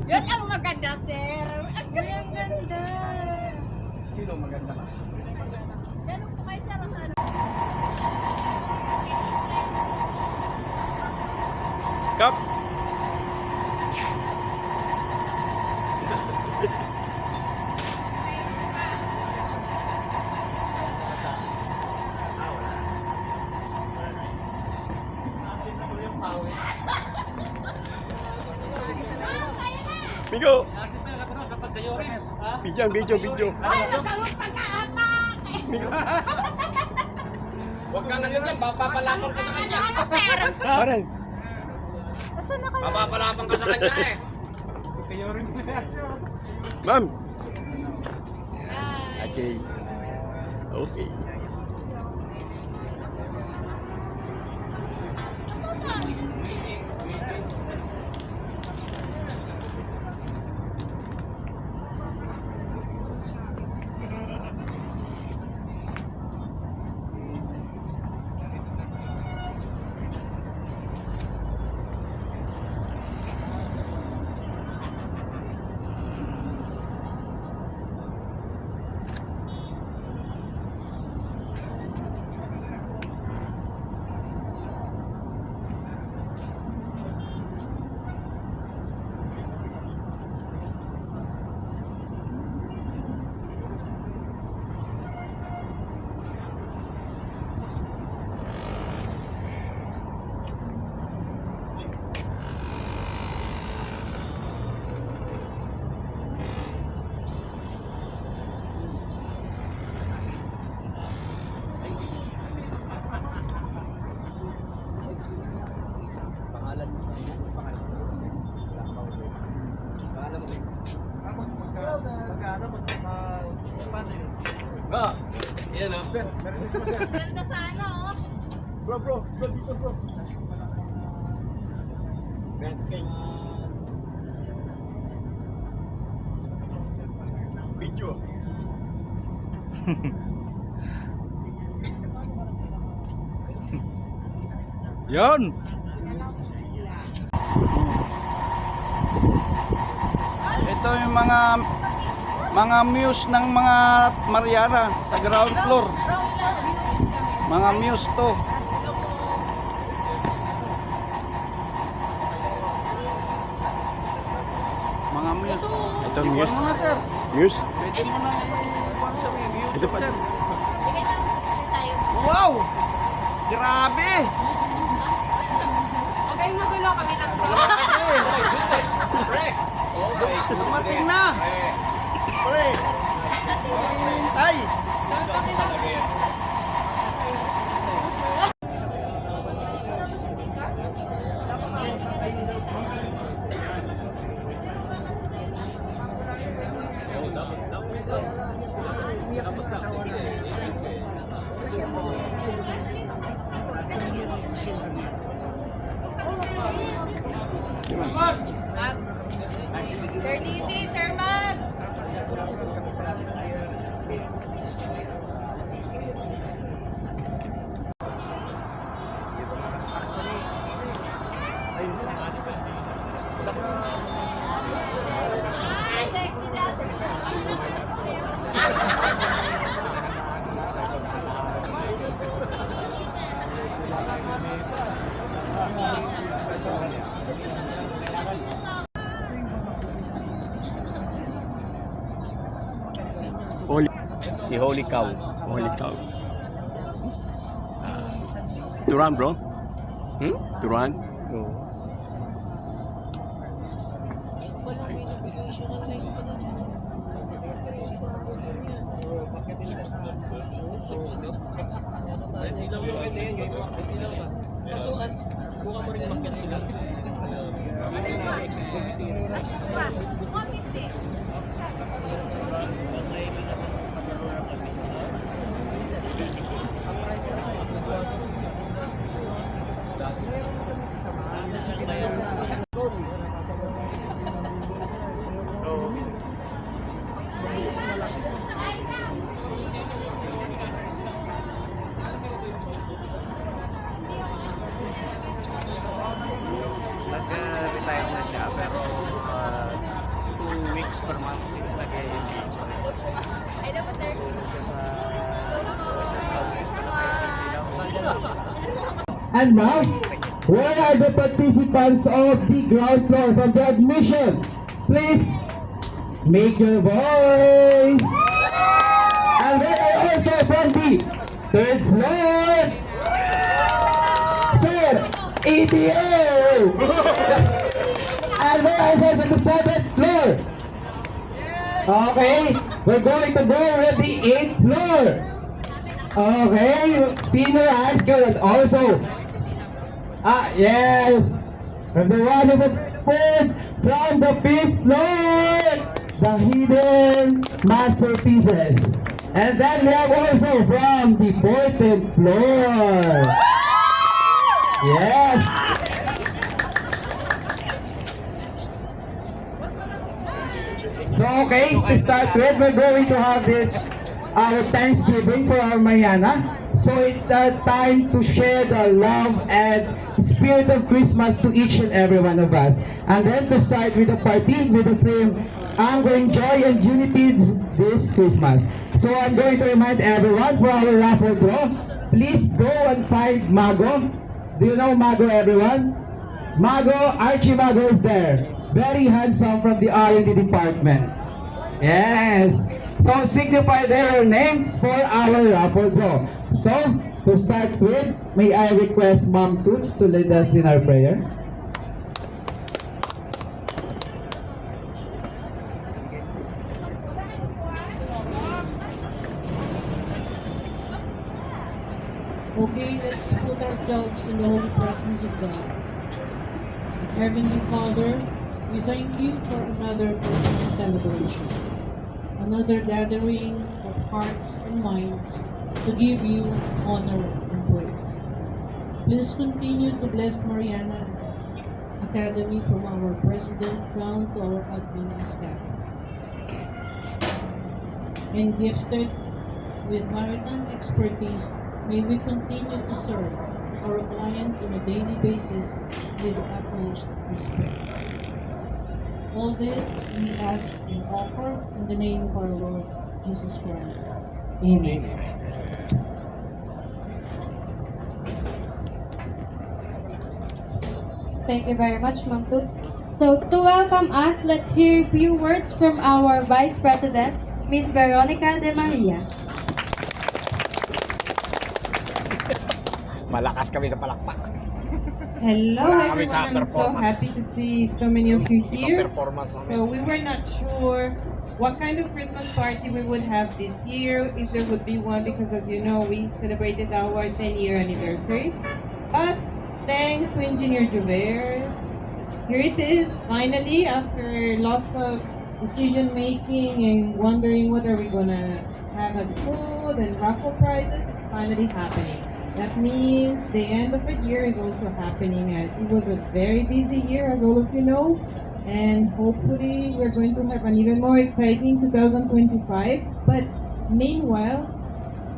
Yun ang maganda, sir. Ang ganda. Sino maganda ka? Ganun po kayo, sir. Sa ano? Kap! Migo! Video. Ay, nagkaroon pagkaapak. Migo! Huwag kang ano yan, papapalapan ka sa kanya. Ano, sir? Parang! Asan na kayo? Papapalapan ka sa kanya eh. Ma'am! Okay. Okay. Pangalan mo sa pangalan sa pangalan mo. Magkano paano yun? Go! Yan o. Sir, meron din sir. Ganda sa ano, oh. Bro, dito bro. Grand King. Video. Yan! Ito yung mga muse ng mga Mariana sa ground floor. Ground floor beauties kami. Mga muse to. Mga muse. Ito muse. Iwan mo na sir. Muse? Pwede mo na iwan sa YouTube. Ito pa. Sige na, tayo. Wow! Grabe! Okay, magulo kami lang po. Dumating na! Pre! Hinihintay! Sir DC, Sir Max. Sexy dati. Holy, Si Holy Cow. holy cow. Turan bro? Turan? Nag-retire na siya pero performance sila kay Ay, dapat sir. siya sa And now, where are the participants of the ground floor from the admission? Please make your voice. And then also from the third floor, Sir ETO. And then also from the seventh floor. Okay, we're going to go with the eighth floor. Okay, senior high school and also yes, from the one of the fourth, from the fifth floor, the hidden masterpieces. And then we have also from the 14th floor. Yes. So okay, to start with, we're going to have this our Thanksgiving for our Mariana. So it's time to share the love and spirit of Christmas to each and every one of us. And then to start with the party with the theme, Angling Joy and Unity this Christmas. So I'm going to remind everyone for our raffle draw, please go and find Mago. Do you know Mago, everyone? Mago, Archie Mago is there. Very handsome from the R&D department. Yes. So signify their names for our raffle draw. So, to start with, may I request Ma'am Toots to lead us in our prayer? Okay, let's put ourselves in the holy presence of God. Heavenly Father, we thank you for another Christmas celebration, another gathering of hearts and minds to give you honor and praise. Please continue to bless Mariana Academy from our president down to our admin and staff. And gifted with maritime expertise, may we continue to serve our clients on a daily basis with utmost respect. All this we ask and offer in the name of our Lord Jesus Christ. Amen. Thank you very much, Ma'am Toots. So, to welcome us, let's hear a few words from our Vice President, Miss Veronica De Maria. Malakas kami sa palakpak. Hello Kami sa everyone, I'm so performance. happy to see so many of you here. Performance So we were not sure what kind of Christmas party we would have this year, if there would be one, because as you know, we celebrated our 10-year anniversary. But thanks to Engineer Jover, here it is, finally, after lots of decision making and wondering what are we gonna have as food and raffle prizes, it's finally happening. That means the end of a year is also happening. It was a very busy year, as all of you know, and hopefully we're going to have an even more exciting 2025. But meanwhile,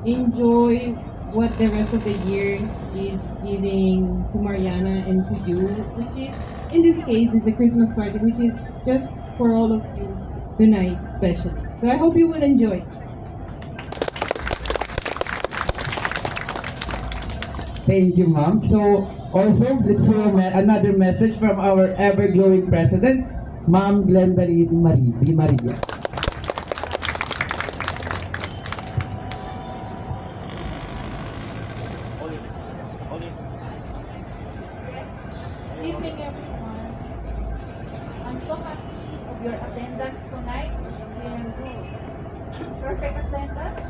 enjoy what the rest of the year is giving to Mariana and to you, which is, in this case, is a Christmas party, which is just for all of you tonight, especially. So I hope you will enjoy. Thank you, Ma'am. So, also, let's hear another message from our ever-glowing President, Ma'am Glenda Di Maria. Good evening, everyone. I'm so happy of your attendance tonight. It seems perfect attendance.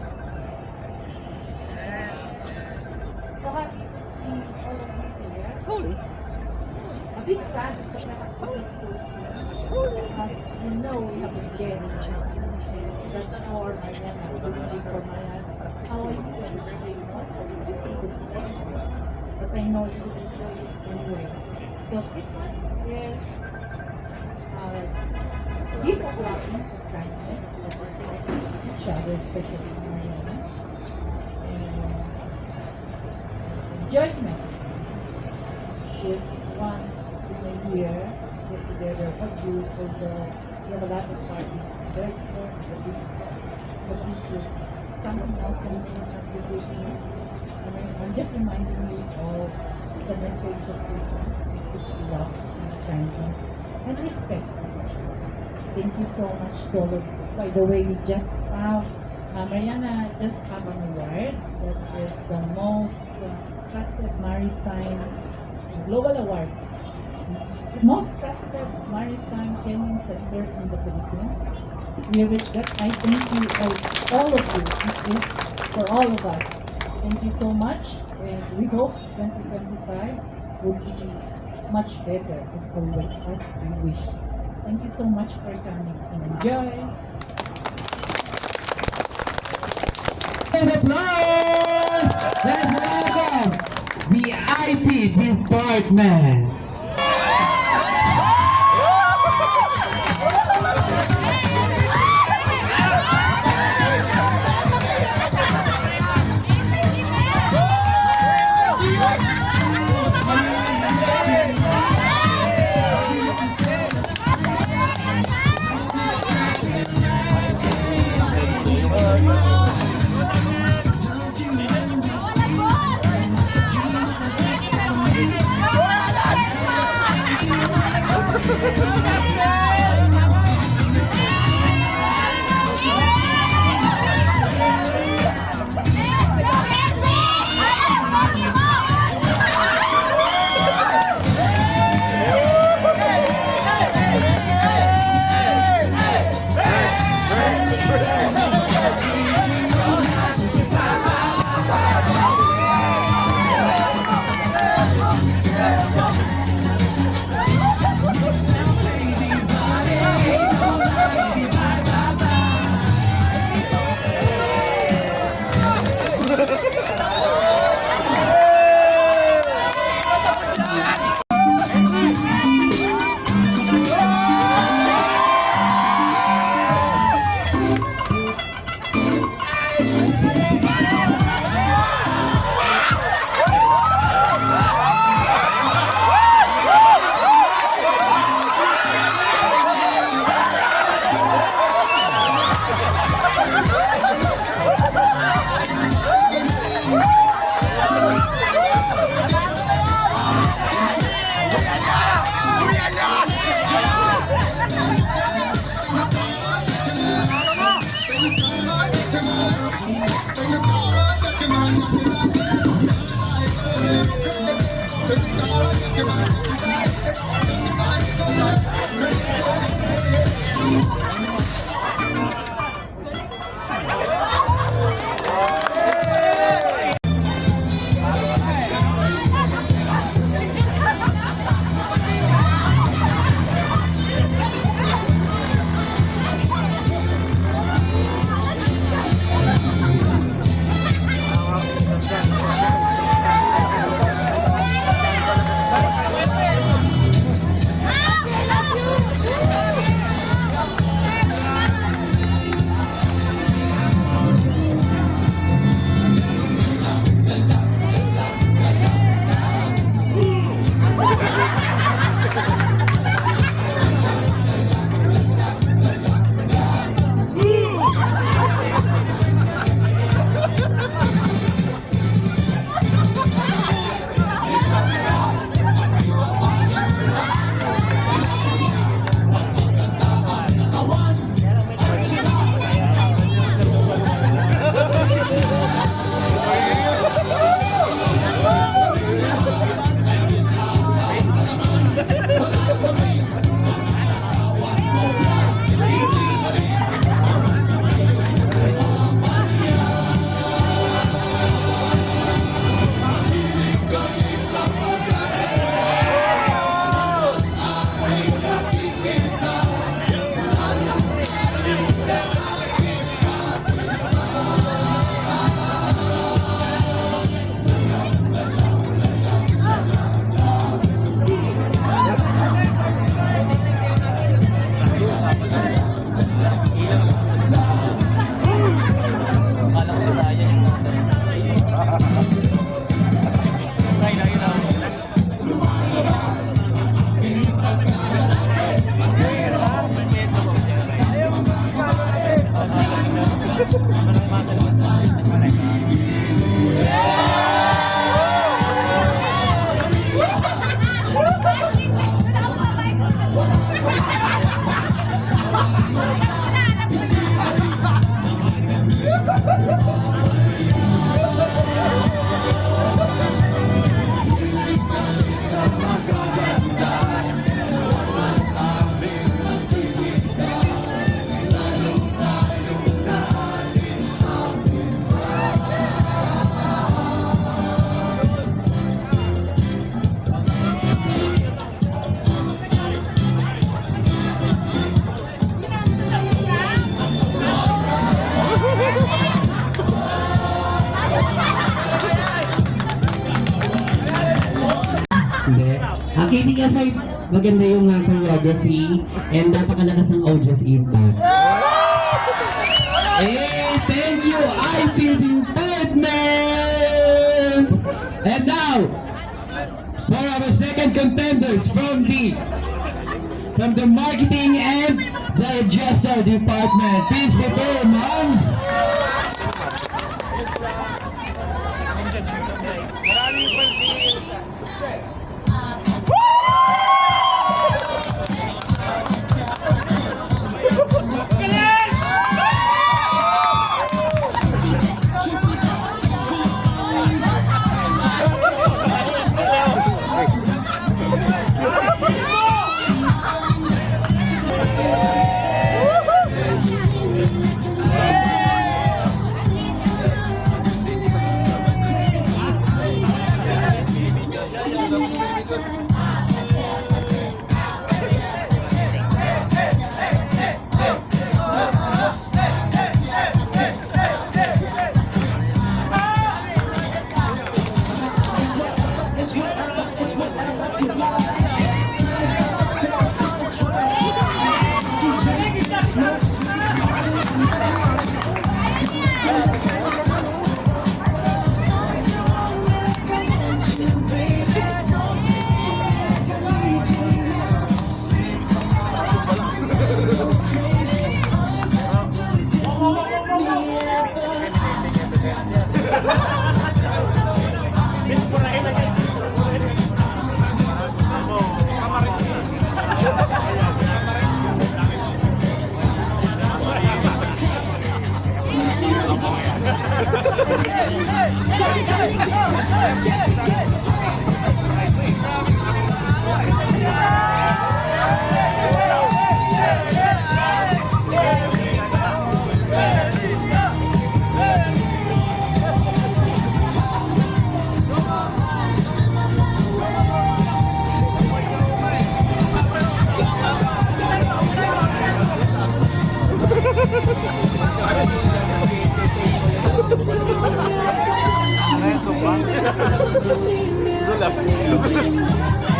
So happy to see all of you here. A bit sad because I have to leave so soon. As you know, we have a guest. That's for Mariana. This is for Mariana. How are you celebrating? But I know you will enjoy it anyway. So Christmas is a gift of loving, of kindness, of each other, especially Mariana. Enjoyment is once in a year get together of you for the We have a lot of parties prepared for, but this is something else that we have to do. I'm just reminding you of the message of Christmas, which is love and kindness and respect. Thank you so much, Dolo. By the way, we just have, Mariana just have an award that is the most trusted maritime global award. The most trusted maritime training center in the Philippines. We reached that. I thank you all of you. This is for all of us. Thank you so much. And we hope 2025 will be much better as always as we wish. Thank you so much for coming and enjoy. And applause! Let's welcome the IT department. Hindi. Kidding aside, maganda yung choreography and napakalakas ng audience impact. Hey, thank you! I feel the department! And now, for our second contenders from the marketing and the gesture department, please prepare, moms!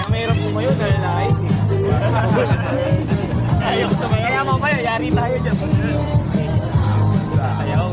Mahirap sumayo dahil live. Kaya mamaya, yari tayo dyan. Ayaw.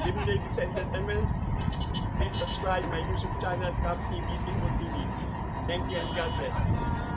evening, ladies and gentlemen. Please subscribe my YouTube channel, Cap TV Timur TV. Thank you and God bless.